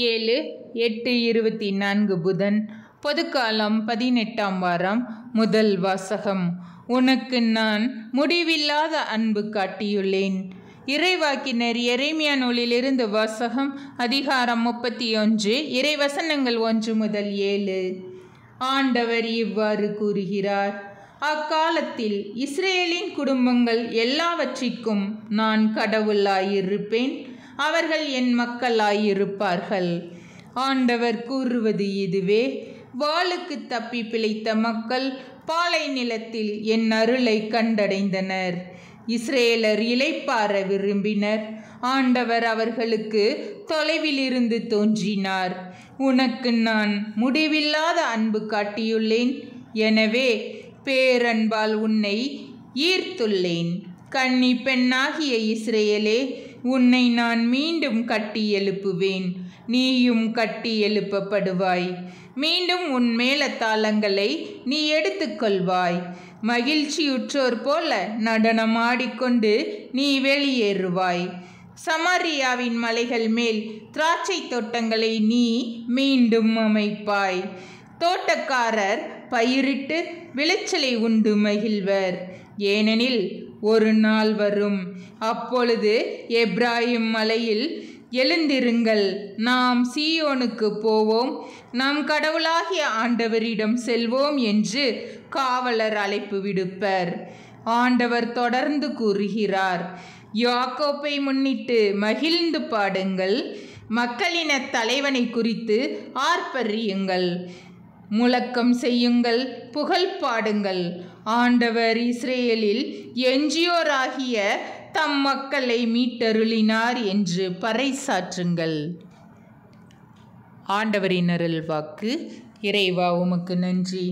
7/8/24 புதன். பொதுக்காலம் 18ஆம் வாரம். முதல் வாசகம். உனக்கு நான் முடிவில்லாத அன்பு காட்டியுள்ளேன். இறைவாக்கினர் எரேமியா நூலிலிருந்து வாசகம். அதிகாரம் 31, இறைவசனங்கள் 1 முதல் 7. ஆண்டவர் இவ்வாறு கூறுகிறார்: அக்காலத்தில் இஸ்ரேலின் குடும்பங்கள் எல்லாவற்றிற்கும் நான் கடவுளாயிருப்பேன், அவர்கள் என் மக்களாயிருப்பார்கள். ஆண்டவர் கூறுவது இதுவே: வாளுக்கு தப்பி பிழைத்த மக்கள் பாலை நிலத்தில் என் அருளை கண்டடைந்தனர். இஸ்ரேலர் இளைப்பாற விரும்பினர். ஆண்டவர் அவர்களுக்கு தொலைவிலிருந்து தோன்றினார். உனக்கு நான் முடிவில்லாத அன்பு காட்டியுள்ளேன், எனவே பேரன்பால் உன்னை ஈர்த்துள்ளேன். கன்னி பெண்ணாகிய இஸ்ரேலே, உன்னை நான் மீண்டும் கட்டி எழுப்புவேன். நீயும் கட்டி எழுப்பப்படுவாய். மீண்டும் உன் மேளதாளங்களை நீ எடுத்துக்கொள்வாய். மகிழ்ச்சியுற்றோர் போல நடனமாடிக்கொண்டு நீ வெளியேறுவாய். சமாரியாவின் மலைகள் மேல் திராட்சை தோட்டங்களை நீ மீண்டும் அமைப்பாய். தோட்டக்காரர் பயிரிட்டு விளைச்சலை உண்டு மகிழ்வர். ஏனெனில் ஒரு நாள் வரும், அப்பொழுது எப்ராயிம் மலையில் எழுந்திருங்கள், நாம் சீயோனுக்கு போவோம், நம் கடவுளாகிய ஆண்டவரிடம் செல்வோம் என்று காவலர் அழைப்பு விடுப்பர். ஆண்டவர் தொடர்ந்து கூறுகிறார்: யாக்கோப்பை முன்னிட்டு மகிழ்ந்து பாடுங்கள், மக்களின தலைவனை குறித்து ஆர்ப்பரியுங்கள், முழக்கம் செய்யுங்கள், புகழ் பாடுங்கள். ஆண்டவர் இஸ்ரேலில் எஞ்சியோராகிய தம் மக்களை மீட்டருளினார் என்று பறைசாற்றுங்கள். ஆண்டவரின் அருள் வாக்கு. இறைவா, உமக்கு நன்றி.